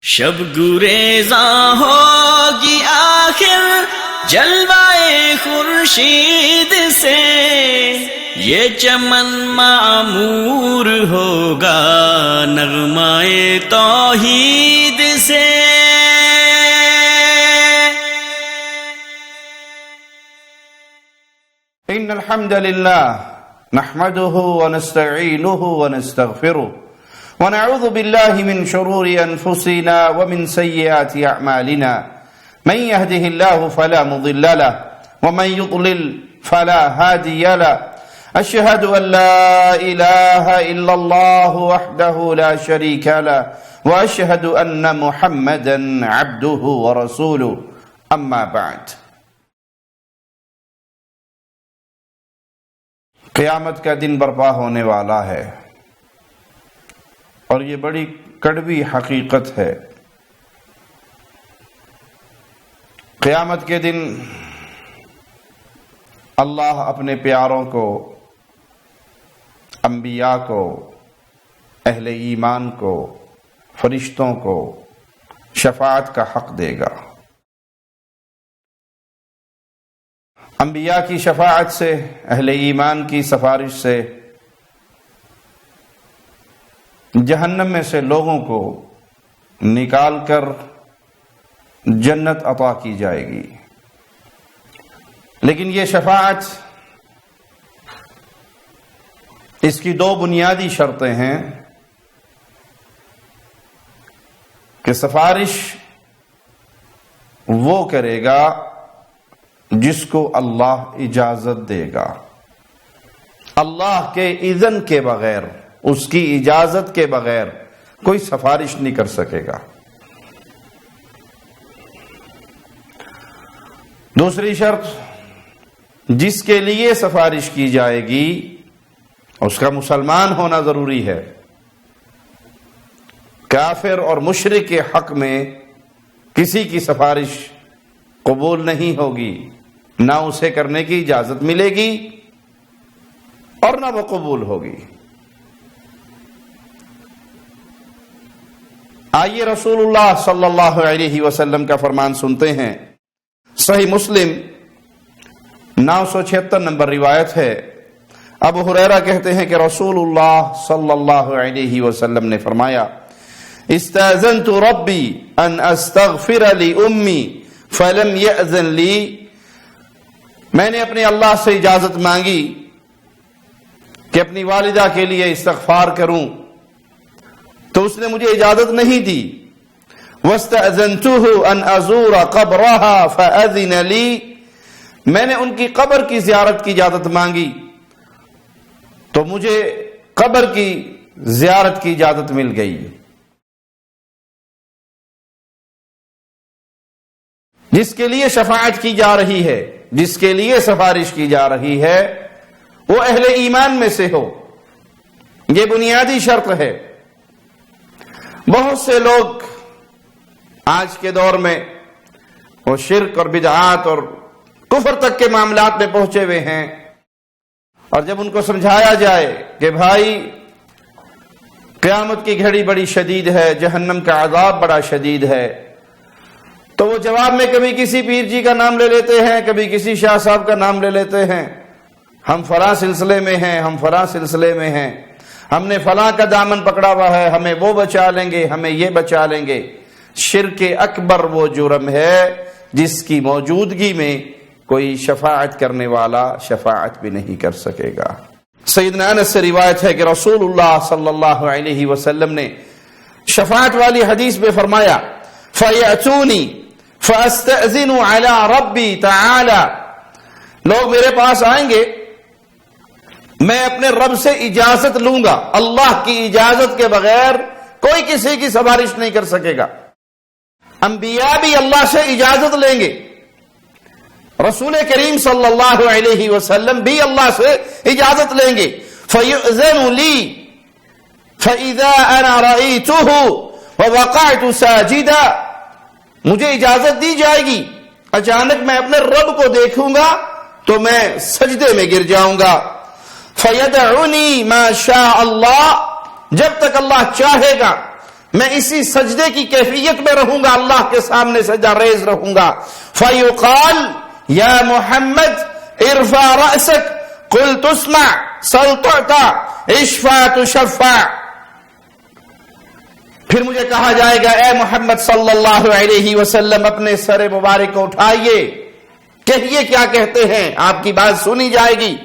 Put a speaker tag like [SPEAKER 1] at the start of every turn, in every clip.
[SPEAKER 1] شب گریزاں ہوگی آخر جلوائے خورشید سے، یہ چمن معمور ہوگا نغمائے توحید سے۔
[SPEAKER 2] ان الحمد للہ نحمده ونستعینه ونستغفره ونعوذ بالله من شرور انفسنا ومن سيئات اعمالنا، من يهده الله فلا مضل له ومن يضلل فلا هادي له، اشهد ان لا اله الا الله وحده لا شريك له واشهد ان محمدا عبده ورسوله، اما بعد۔ قیامت کا دن برپا ہونے والا ہے اور یہ بڑی کڑوی حقیقت ہے۔ قیامت کے دن اللہ اپنے پیاروں کو، انبیاء کو، اہل ایمان کو، فرشتوں کو شفاعت کا حق دے گا۔ انبیاء کی شفاعت سے، اہل ایمان کی سفارش سے جہنم میں سے لوگوں کو نکال کر جنت عطا کی جائے گی۔ لیکن یہ شفاعت، اس کی دو بنیادی شرطیں ہیں کہ سفارش وہ کرے گا جس کو اللہ اجازت دے گا۔ اللہ کے اذن کے بغیر، اس کی اجازت کے بغیر کوئی سفارش نہیں کر سکے گا۔ دوسری شرط، جس کے لیے سفارش کی جائے گی اس کا مسلمان ہونا ضروری ہے۔ کافر اور مشرک کے حق میں کسی کی سفارش قبول نہیں ہوگی، نہ اسے کرنے کی اجازت ملے گی اور نہ وہ قبول ہوگی۔ آئیے رسول اللہ صلی اللہ علیہ وسلم کا فرمان سنتے ہیں۔ صحیح مسلم 976 نمبر روایت ہے۔ ابو ہریرہ کہتے ہیں کہ رسول اللہ صلی اللہ علیہ وسلم نے فرمایا، استاذنت ربی ان استغفر لأمی فلم یأذن لی، میں نے اپنے اللہ سے اجازت مانگی کہ اپنی والدہ کے لیے استغفار کروں تو اس نے مجھے اجازت نہیں دی۔ وَاسْتَأْذَنْتُهُ أَنْ أَزُورَ قَبْرَهَا فَأَذِنَ لِي، میں نے ان کی قبر کی زیارت کی اجازت مانگی تو مجھے قبر کی زیارت کی اجازت مل گئی۔ جس کے لیے شفاعت کی جا رہی ہے، جس کے لیے سفارش کی جا رہی ہے، وہ اہل ایمان میں سے ہو، یہ بنیادی شرط ہے۔ بہت سے لوگ آج کے دور میں وہ شرک اور بدعات اور کفر تک کے معاملات میں پہنچے ہوئے ہیں، اور جب ان کو سمجھایا جائے کہ بھائی قیامت کی گھڑی بڑی شدید ہے، جہنم کا عذاب بڑا شدید ہے، تو وہ جواب میں کبھی کسی پیر جی کا نام لے لیتے ہیں، کبھی کسی شاہ صاحب کا نام لے لیتے ہیں، ہم فلاں سلسلے میں ہیں، ہم فلاں سلسلے میں ہیں، ہم نے فلاں کا دامن پکڑا ہوا ہے، ہمیں وہ بچا لیں گے، ہمیں یہ بچا لیں گے۔ شرک اکبر وہ جرم ہے جس کی موجودگی میں کوئی شفاعت کرنے والا شفاعت بھی نہیں کر سکے گا۔ سیدنا انس سے روایت ہے کہ رسول اللہ صلی اللہ علیہ وسلم نے شفاعت والی حدیث میں فرمایا، فَيَأْتُونِي فَأَسْتَأْذِنُ عَلَىٰ رَبِّي تَعَالَىٰ، لوگ میرے پاس آئیں گے، میں اپنے رب سے اجازت لوں گا، اللہ کی اجازت کے بغیر کوئی کسی کی سفارش نہیں کر سکے گا۔ انبیاء بھی اللہ سے اجازت لیں گے، رسول کریم صلی اللہ علیہ وسلم بھی اللہ سے اجازت لیں گے۔ فَيُؤْذَنُ لِي فَإِذَا أَنَا رَأَيْتُهُ وَوَقَعْتُ سَاجِدًا، مجھے اجازت دی جائے گی، اچانک میں اپنے رب کو دیکھوں گا تو میں سجدے میں گر جاؤں گا۔ فَيَدْعُنِي مَا شَاءَ اللَّهُ، جب تک اللہ چاہے گا میں اسی سجدے کی کیفیت میں رہوں گا، اللہ کے سامنے سجدہ ریز رہوں گا. فیقال یا محمد ارفع رأسک قل تسمع سل تعطى اشفع تشفع. پھر مجھے کہا جائے گا اے محمد صلی اللہ علیہ وسلم اپنے سر مبارک کو اٹھائیے، کہیے کیا کہتے ہیں، آپ کی بات سنی جائے گی،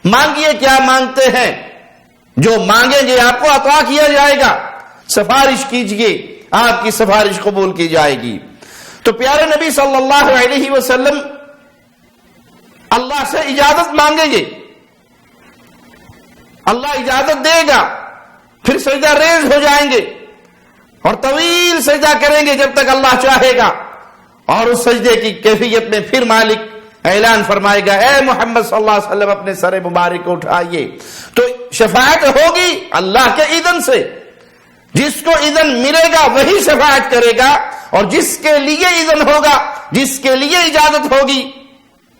[SPEAKER 2] مانگیے کیا مانگتے ہیں، جو مانگیں گے آپ کو عطا کیا جائے گا، سفارش کیجئے آپ کی سفارش قبول کی جائے گی. تو پیارے نبی صلی اللہ علیہ وسلم اللہ سے اجازت مانگیں گے، اللہ اجازت دے گا، پھر سجدہ ریز ہو جائیں گے اور طویل سجدہ کریں گے جب تک اللہ چاہے گا. اور اس سجدے کی کیفیت میں پھر مالک اعلان فرمائے گا اے محمد صلی اللہ علیہ وسلم اپنے سر مبارک کو اٹھائیے. تو شفاعت ہوگی اللہ کے اذن سے، جس کو اذن ملے گا وہی شفاعت کرے گا، اور جس کے لیے اذن ہوگا، جس کے لیے اجازت ہوگی،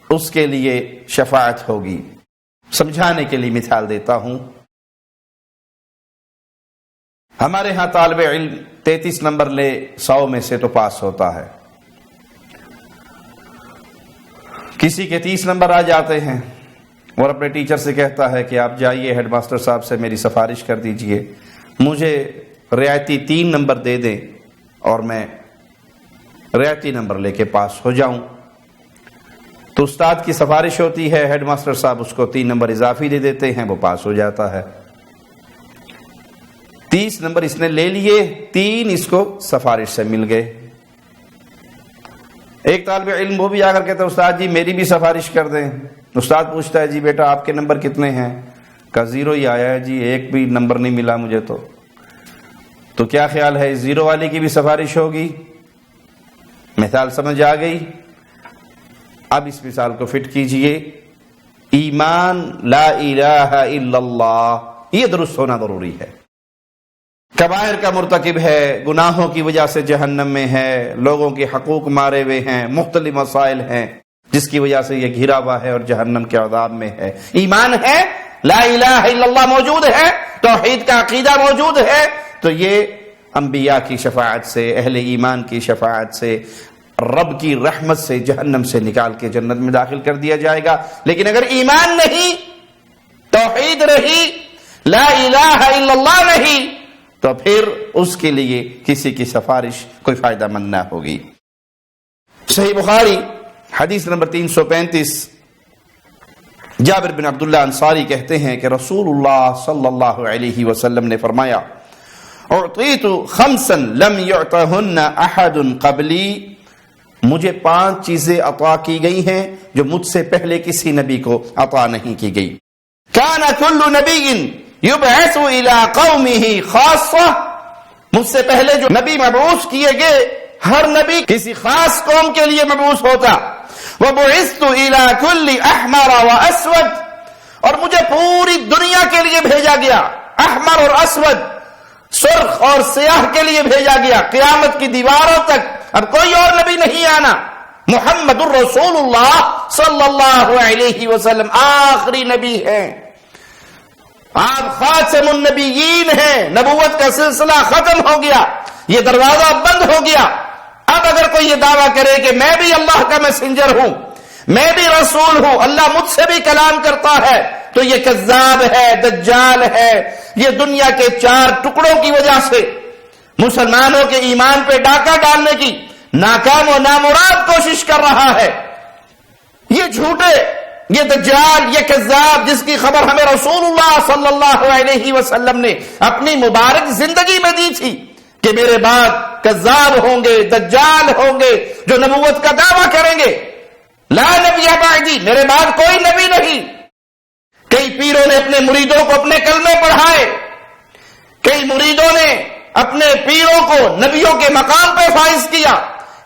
[SPEAKER 2] اس کے لیے شفاعت ہوگی. سمجھانے کے لیے مثال دیتا ہوں. ہمارے ہاں طالب علم 33 نمبر لے 100 میں سے تو پاس ہوتا ہے، کسی کے 30 نمبر آ جاتے ہیں اور اپنے ٹیچر سے کہتا ہے کہ آپ جائیے ہیڈ ماسٹر صاحب سے میری سفارش کر دیجئے، مجھے رعایتی 3 نمبر دے دیں اور میں رعایتی نمبر لے کے پاس ہو جاؤں. تو استاد کی سفارش ہوتی ہے، ہیڈ ماسٹر صاحب اس کو 3 نمبر اضافی دے دیتے ہیں، وہ پاس ہو جاتا ہے. 30 نمبر اس نے لے لیے، 3 اس کو سفارش سے مل گئے. ایک طالب علم وہ بھی آ کر کہتا ہے استاد جی میری بھی سفارش کر دیں. استاد پوچھتا ہے جی بیٹا آپ کے نمبر کتنے ہیں؟ کہا 0 ہی آیا ہے جی، ایک بھی نمبر نہیں ملا مجھے. تو کیا خیال ہے 0 والی کی بھی سفارش ہوگی؟ مثال سمجھ آ گئی؟ اب اس مثال کو فٹ کیجئے. ایمان لا الہ الا اللہ یہ درست ہونا ضروری ہے. کبائر کا مرتکب ہے، گناہوں کی وجہ سے جہنم میں ہے، لوگوں کے حقوق مارے ہوئے ہیں، مختلف مسائل ہیں جس کی وجہ سے یہ گھرا ہوا ہے اور جہنم کے عذاب میں ہے. ایمان ہے، لا الہ الا اللہ موجود ہے، توحید کا عقیدہ موجود ہے، تو یہ انبیاء کی شفاعت سے، اہل ایمان کی شفاعت سے، رب کی رحمت سے جہنم سے نکال کے جنت میں داخل کر دیا جائے گا. لیکن اگر ایمان نہیں، توحید رہی، لا الہ الا اللہ نہیں، تو پھر اس کے لیے کسی کی سفارش کوئی فائدہ مند نہ ہوگی. صحیح بخاری حدیث نمبر 335 جابر بن عبداللہ انصاری کہتے ہیں کہ رسول اللہ صلی اللہ علیہ وسلم نے فرمایا اعطیت 5 لم یعطہن احد قبلی، مجھے 5 چیزیں عطا کی گئی ہیں جو مجھ سے پہلے کسی نبی کو عطا نہیں کی گئی. کان کل نبی یبعث الى قومه خاصہ، مجھ سے پہلے جو نبی مبعوث کیے گئے ہر نبی کسی خاص قوم کے لیے مبعوث ہوتا. وبعثت الى كل احمر واسود، اور مجھے پوری دنیا کے لیے بھیجا گیا، احمر اور اسود، سرخ اور سیاہ کے لیے بھیجا گیا، قیامت کی دیواروں تک اب کوئی اور نبی نہیں آنا. محمد الرسول اللہ صلی اللہ علیہ وسلم آخری نبی ہیں، آپ خاتم النبیین ہیں، نبوت کا سلسلہ ختم ہو گیا، یہ دروازہ بند ہو گیا. اب اگر کوئی یہ دعویٰ کرے کہ میں بھی اللہ کا میسنجر ہوں، میں بھی رسول ہوں، اللہ مجھ سے بھی کلام کرتا ہے، تو یہ کذاب ہے، دجال ہے، یہ دنیا کے 4 ٹکڑوں کی وجہ سے مسلمانوں کے ایمان پہ ڈاکہ ڈالنے کی ناکام و نامراد کوشش کر رہا ہے. یہ جھوٹے، یہ دجال، یہ کذاب جس کی خبر ہمیں رسول اللہ صلی اللہ علیہ وسلم نے اپنی مبارک زندگی میں دی تھی کہ میرے بعد کذاب ہوں گے، دجال ہوں گے جو نبوت کا دعویٰ کریں گے. لا نبی بعدی، میرے بعد کوئی نبی نہیں. کئی پیروں نے اپنے مریدوں کو اپنے کلمے پڑھائے، کئی مریدوں نے اپنے پیروں کو نبیوں کے مقام پہ فائز کیا،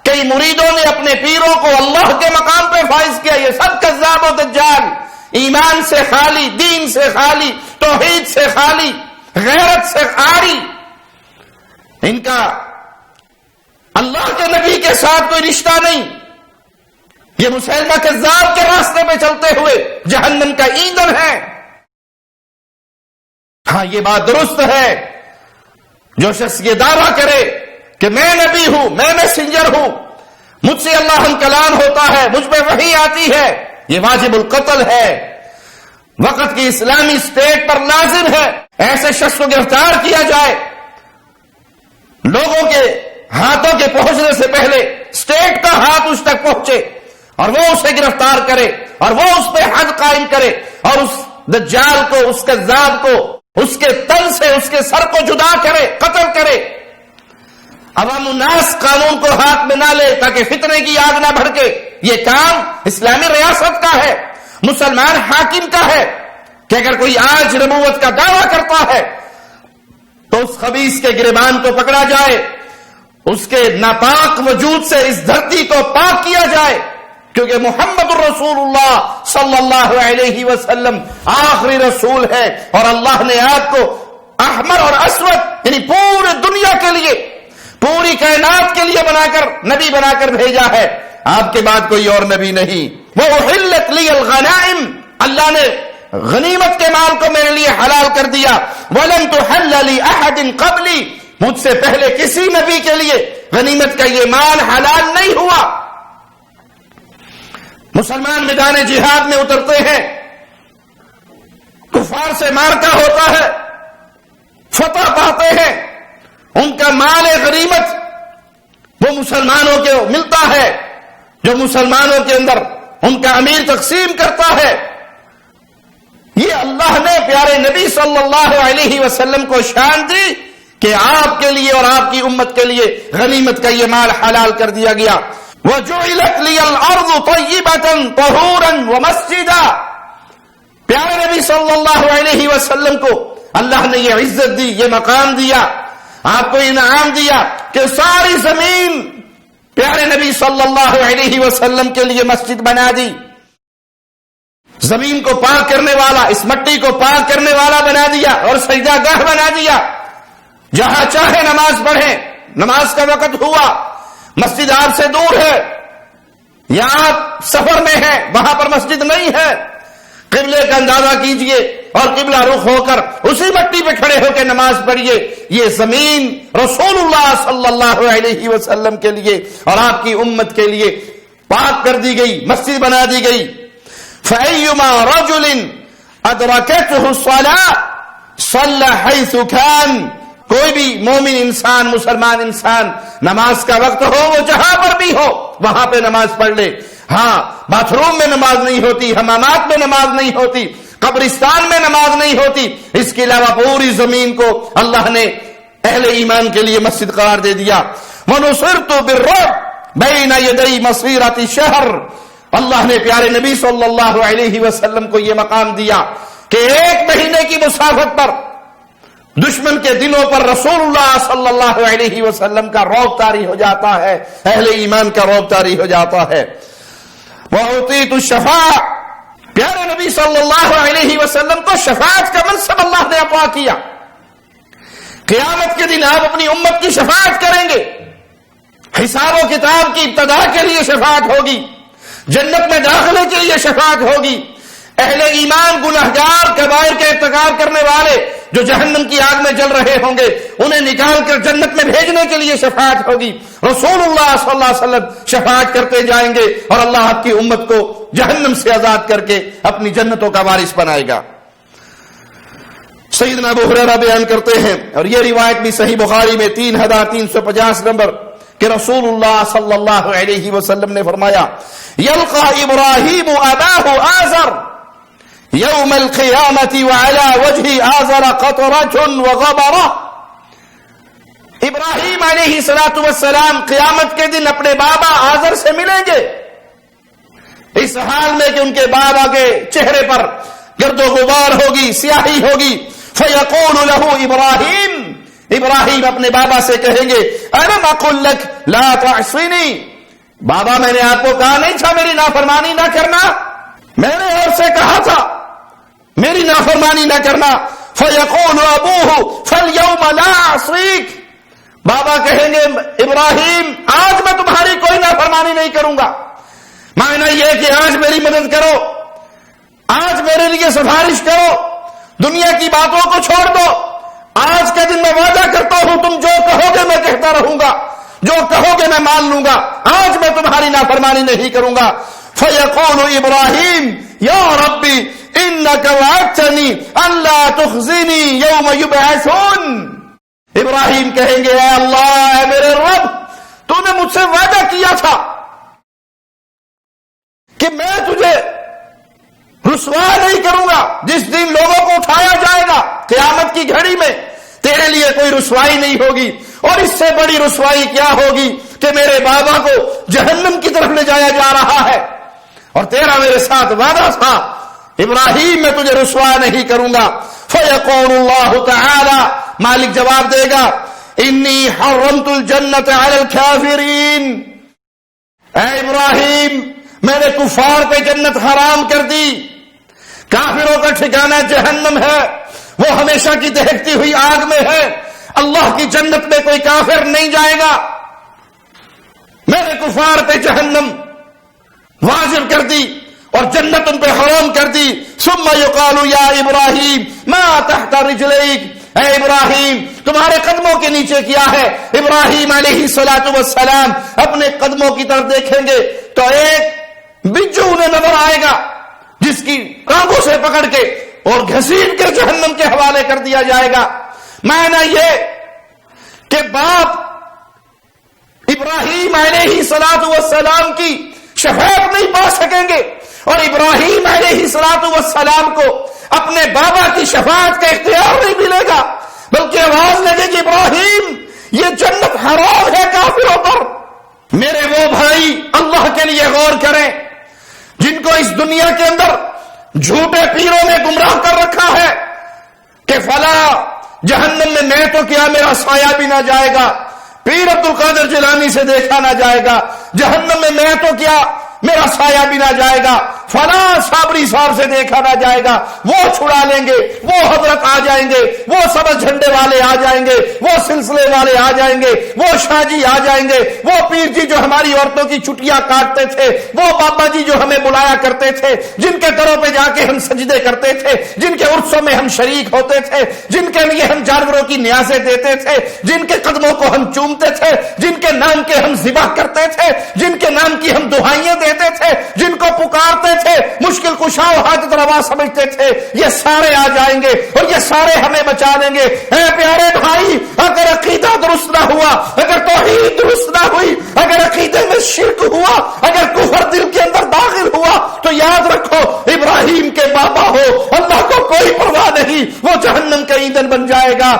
[SPEAKER 2] کئی مریدوں نے اپنے پیروں کو اللہ کے مقام پہ فائز کیا. یہ سب کذاب و دجال، ایمان سے خالی، دین سے خالی، توحید سے خالی، غیرت سے خالی. ان کا اللہ کے نبی کے ساتھ کوئی رشتہ نہیں. یہ مسلمہ کذاب کے راستے پہ چلتے ہوئے جہنم کا ایندھن ہے. ہاں یہ بات درست ہے جو شخص یہ دعویٰ کرے کہ میں نبی ہوں، میں میسنجر ہوں، مجھ سے اللہ کلام ہوتا ہے، مجھ پہ وحی آتی ہے، یہ واجب القتل ہے، وقت کی اسلامی اسٹیٹ پر لازم ہے ایسے شخص کو گرفتار کیا جائے، لوگوں کے ہاتھوں کے پہنچنے سے پہلے اسٹیٹ کا ہاتھ اس تک پہنچے اور وہ اسے گرفتار کرے اور وہ اس پہ حد قائم کرے اور اس دجال کو، اس کذاب کو اس کے تن سے اس کے سر کو جدا کرے، قتل کرے۔ عوام الناس قانون کو ہاتھ میں نہ لے تاکہ فتنے کی آگ نہ بھڑکے۔ یہ کام اسلامی ریاست کا ہے، مسلمان حاکم کا ہے کہ اگر کوئی آج نبوت کا دعویٰ کرتا ہے تو اس خبیث کے گریبان کو پکڑا جائے، اس کے ناپاک وجود سے اس دھرتی کو پاک کیا جائے، کیونکہ محمد الرسول اللہ صلی اللہ علیہ وسلم آخری رسول ہے اور اللہ نے آپ کو احمر اور اسود یعنی پورے دنیا کے لیے، پوری کائنات کے لیے بنا کر نبی بنا کر بھیجا ہے۔ آپ کے بعد کوئی اور نبی نہیں۔ وہ احلت لی الغنائم، اللہ نے غنیمت کے مال کو میرے لیے حلال کر دیا۔ ولم تحل لاحد قبلی، مجھ سے پہلے کسی نبی کے لیے غنیمت کا یہ مال حلال نہیں ہوا۔ مسلمان میدان جہاد میں اترتے ہیں، کفار سے مارکا ہوتا ہے، فتح پاتے ہیں، ان کا مال غنیمت وہ مسلمانوں کو ملتا ہے، جو مسلمانوں کے اندر ان کا امیر تقسیم کرتا ہے۔ یہ اللہ نے پیارے نبی صلی اللہ علیہ وسلم کو شان دی کہ آپ کے لیے اور آپ کی امت کے لیے غنیمت کا یہ مال حلال کر دیا گیا۔ وَجُعِلَتْ لِيَ الْأَرْضُ طَيِّبَةً طَهُورًا وَمَسْجِدًا، پیارے نبی صلی اللہ علیہ وسلم کو اللہ نے یہ عزت دی، یہ مقام دیا، آپ کو انعام دیا کہ ساری زمین پیارے نبی صلی اللہ علیہ وسلم کے لیے مسجد بنا دی، زمین کو پاک کرنے والا، اس مٹی کو پاک کرنے والا بنا دیا اور سجدہ گاہ بنا دیا، جہاں چاہے نماز پڑھیں، نماز کا وقت ہوا، مسجد آپ سے دور ہے یا آپ سفر میں ہیں، وہاں پر مسجد نہیں ہے، قبلے کا اندازہ کیجئے اور قبلہ رخ ہو کر اسی مٹی پہ کھڑے ہو کے نماز پڑھیے۔ یہ زمین رسول اللہ صلی اللہ علیہ وسلم کے لیے اور آپ کی امت کے لیے پاک کر دی گئی، مسجد بنا دی گئی۔ فَأَيُّمَا رَجُلٍ أَدْرَكَتْهُ الصَّلَاةُ صَلَّى حَيْثُ كَانَ، کوئی بھی مومن انسان، مسلمان انسان، نماز کا وقت ہو وہ جہاں پر بھی ہو وہاں پہ نماز پڑھ لے۔ ہاں، باتھ روم میں نماز نہیں ہوتی، حمامات میں نماز نہیں ہوتی، قبرستان میں نماز نہیں ہوتی، اس کے علاوہ پوری زمین کو اللہ نے اہل ایمان کے لیے مسجد قرار دے دیا۔ وَنُصِرْتُ بِالرُّعْبِ بَيْنَ يَدَيْ مَصِيرَةِ شَهْرٍ، اللہ نے پیارے نبی صلی اللہ علیہ وسلم کو یہ مقام دیا کہ 1 مہینے کی مسافت پر دشمن کے دلوں پر رسول اللہ صلی اللہ علیہ وسلم کا رعب طاری ہو جاتا ہے، اہل ایمان کا رعب طاری ہو جاتا ہے۔ وَأُعْطِيتُ الشَّفَاعَةَ، پیارے نبی صلی اللہ علیہ وسلم کو شفاعت کا منصب اللہ نے عطا کیا۔ قیامت کے دن آپ اپنی امت کی شفاعت کریں گے، حساب و کتاب کی ابتدا کے لیے شفاعت ہوگی، جنت میں داخلے کے لیے شفاعت ہوگی۔ اہل ایمان گنہگار کبائر کے ارتکاب کرنے والے جو جہنم کی آگ میں جل رہے ہوں گے انہیں نکال کر جنت میں بھیجنے کے لیے شفاعت ہوگی۔ رسول اللہ صلی اللہ علیہ وسلم شفاعت کرتے جائیں گے اور اللہ آپ کی امت کو جہنم سے آزاد کر کے اپنی جنتوں کا وارث بنائے گا۔ سیدنا ابو ہریرہ بیان کرتے ہیں اور یہ روایت بھی صحیح بخاری میں 3350 نمبر کہ رسول اللہ صلی اللہ علیہ وسلم نے فرمایا، یلقا ابراہیم اباہ آزر یوم القیامت وعلی وجہ آزر قطرۃ وغبرہ، ابراہیم علیہ السلام قیامت کے دن اپنے بابا آزر سے ملیں گے، اس حال میں کہ ان کے بابا کے چہرے پر گرد و غبار ہوگی، سیاہی ہوگی۔ فیقول لہ ابراہیم، ابراہیم اپنے بابا سے کہیں گے، الم اقل لک لا تعصنی، بابا میں نے آپ کو کہا نہیں تھا میری نافرمانی نہ کرنا، میں نے اور سے کہا تھا میری نافرمانی نہ کرنا۔ فیقول ابوہ فالیوم لا اعصیک، بابا کہیں گے ابراہیم آج میں تمہاری کوئی نافرمانی نہیں کروں گا، معنی یہ کہ آج میری مدد کرو، آج میرے لیے سفارش کرو، دنیا کی باتوں کو چھوڑ دو، آج کے دن میں وعدہ کرتا ہوں تم جو کہو گے میں کہتا رہوں گا، جو کہو گے میں مان لوں گا، آج میں تمہاری نافرمانی نہیں کروں گا۔ فَيَقُولُ إِبْرَاهِيمُ يَا رَبِّ إِنَّكَ وَعَدْتَنِي أَلَّا تُخْزِنِي يَوْمَ يُبْعَثُونَ۔ ابراہیم کہیں گے اے اللہ، اے میرے رب، تو نے مجھ سے وعدہ کیا تھا کہ میں تجھے رسوا نہیں کروں گا جس دن لوگوں کو اٹھایا جائے گا قیامت کی گھڑی میں، تیرے لیے کوئی رسوائی نہیں ہوگی۔ اور اس سے بڑی رسوائی کیا ہوگی کہ میرے بابا کو جہنم کی طرف لے جایا جا رہا ہے، اور تیرا میرے ساتھ وعدہ تھا ابراہیم میں تجھے رسوا نہیں کروں گا۔ فَيَقُولُ اللَّهُ تَعَالَى، مالک جواب دے گا، انی حرمت الجنت علی الکافرین، اے ابراہیم میں نے کفار پہ جنت حرام کر دی، کافروں کا ٹھکانہ جہنم ہے، وہ ہمیشہ کی دہکتی ہوئی آگ میں ہے، اللہ کی جنت میں کوئی کافر نہیں جائے گا، میں نے کفار پہ جہنم واجب کر دی اور جنت ان پہ حرام کر دی۔ ثم یقال یا ابراہیم ما تحت رجلیک، اے ابراہیم تمہارے قدموں کے نیچے کیا ہے؟ ابراہیم علیہ الصلوۃ والسلام اپنے قدموں کی طرف دیکھیں گے تو ایک بجو انہیں نظر آئے گا جس کی ٹانگوں سے پکڑ کے اور گھسیٹ کے جہنم کے حوالے کر دیا جائے گا۔ معنی یہ کہ باپ ابراہیم علیہ الصلوۃ والسلام کی شفاعت نہیں پا سکیں گے، اور ابراہیم علیہ الصلوۃ والسلام کو اپنے بابا کی شفاعت کا اختیار نہیں ملے گا، بلکہ آواز لگے گی ابراہیم یہ جنت حرام ہے کافروں پر۔ میرے وہ بھائی اللہ کے لیے غور کریں جن کو اس دنیا کے اندر جھوٹے پیروں نے گمراہ کر رکھا ہے کہ فلاں جہنم میں تو کیا میرا سایہ بھی نہ جائے گا، پیر عبد القادر جیلانی سے دیکھا نہ جائے گا، جہنم میں تو کیا میرا سایہ بھی نہ جائے گا، فلاں صابری صاحب سے دیکھا نہ جائے گا، وہ چھڑا لیں گے، وہ حضرت آ جائیں گے، وہ سبز جھنڈے والے آ جائیں گے، وہ سلسلے والے آ جائیں گے، وہ شاہ جی آ جائیں گے، وہ پیر جی جو ہماری عورتوں کی چٹیاں کاٹتے تھے، وہ بابا جی جو ہمیں بلایا کرتے تھے، جن کے گھروں پہ جا کے ہم سجدے کرتے تھے، جن کے عرسوں میں ہم شریک ہوتے تھے، جن کے لیے ہم جانوروں کی نیازیں دیتے تھے، جن کے قدموں کو ہم چومتے تھے، جن کے نام کے ہم ذبح کرتے تھے، جن کے نام کی ہم دعائیں دیتے تھے، جن کو پکارتے تھے، مشکل کشا و حاجت روا سمجھتے تھے، یہ سارے آ جائیں گے اور یہ سارے ہمیں بچا لیں گے۔ اے پیارے بھائی، اگر عقیدہ درست نہ ہوا، اگر توحید درست نہ ہوئی، اگر عقیدے میں شرک ہوا، اگر کفر دل کے اندر داخل ہوا، تو یاد رکھو ابراہیم کے بابا ہو، اللہ کو کوئی پرواہ نہیں، وہ جہنم کا ایندھن بن جائے گا۔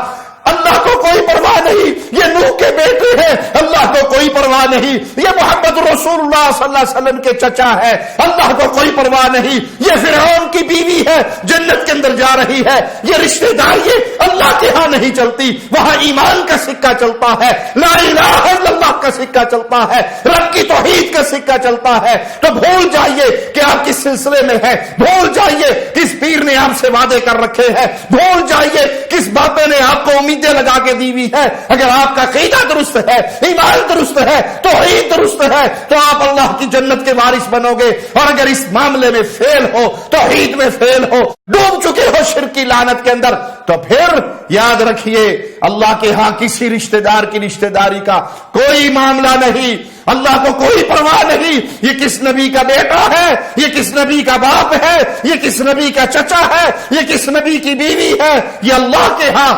[SPEAKER 2] اللہ کو کوئی پرواہ نہیں، یہ نوح کے بیٹے ہیں، اللہ کو کوئی پرواہ نہیں، یہ محمد رسول اللہ صلی اللہ علیہ وسلم کے چچا ہے، اللہ کو کوئی پرواہ نہیں، یہ فرعون کی بیوی ہے جنت کے اندر جا رہی ہے، یہ رشتہ داری اللہ کے ہاں نہیں چلتی، وہاں ایمان کا سکہ چلتا ہے، لا الہ الا اللہ کا سکہ چلتا ہے، رب کی توحید کا سکہ چلتا ہے۔ تو بھول جائیے کہ آپ کس سلسلے میں ہیں، بھول جائیے کس پیر نے آپ سے وعدے کر رکھے ہیں، بھول جائیے کس بابے نے آپ کو امیدیں لگا کے دی ہوئی ہے۔ اگر آپ کا عقیدہ درست ہے، ایمان درست ہے، توحید درست ہے، تو آپ اللہ کی جنت کے وارث بنو گے، اور اگر اس معاملے میں فیل ہو، توحید میں فیل ہو، ڈوب چکے ہو شرک کی لعنت کے اندر، تو پھر یاد رکھیے اللہ کے ہاں کسی رشتہ دار کی رشتہ داری کا کوئی معاملہ نہیں، اللہ کو کوئی پرواہ نہیں، یہ کس نبی کا بیٹا ہے، یہ کس نبی کا باپ ہے، یہ کس نبی کا چچا ہے، یہ کس نبی کی بیوی ہے، یہ اللہ کے ہاں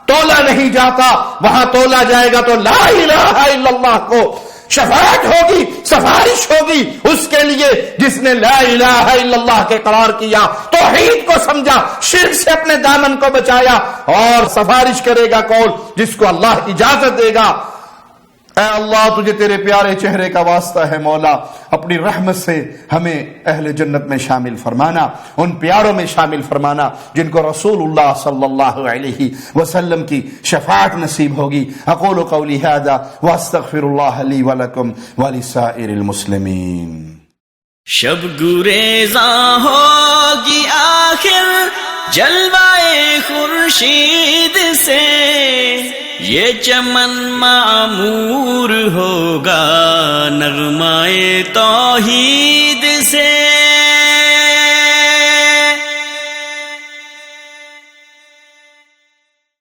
[SPEAKER 2] تولا نہیں جاتا، وہاں تولا جائے گا تو لا الہ الا اللہ کو شفاعت ہوگی، سفارش ہوگی اس کے لیے جس نے لا الہ الا اللہ کے قرار کیا، توحید کو سمجھا، شرک سے اپنے دامن کو بچایا، اور سفارش کرے گا کون؟ جس کو اللہ اجازت دے گا۔ اے اللہ تجھے تیرے پیارے چہرے کا واسطہ ہے مولا، اپنی رحمت سے ہمیں اہل جنت میں شامل فرمانا، ان پیاروں میں شامل فرمانا جن کو رسول اللہ صلی اللہ علیہ وسلم کی شفاعت نصیب ہوگی۔ اقول قولی ھذا واستغفر اللہ لی ولکم ولسائر المسلمین۔
[SPEAKER 1] شب گریزاں ہوگی آخر جلوائے خورشید سے، یہ چمن معمور ہوگا نغمائے توحید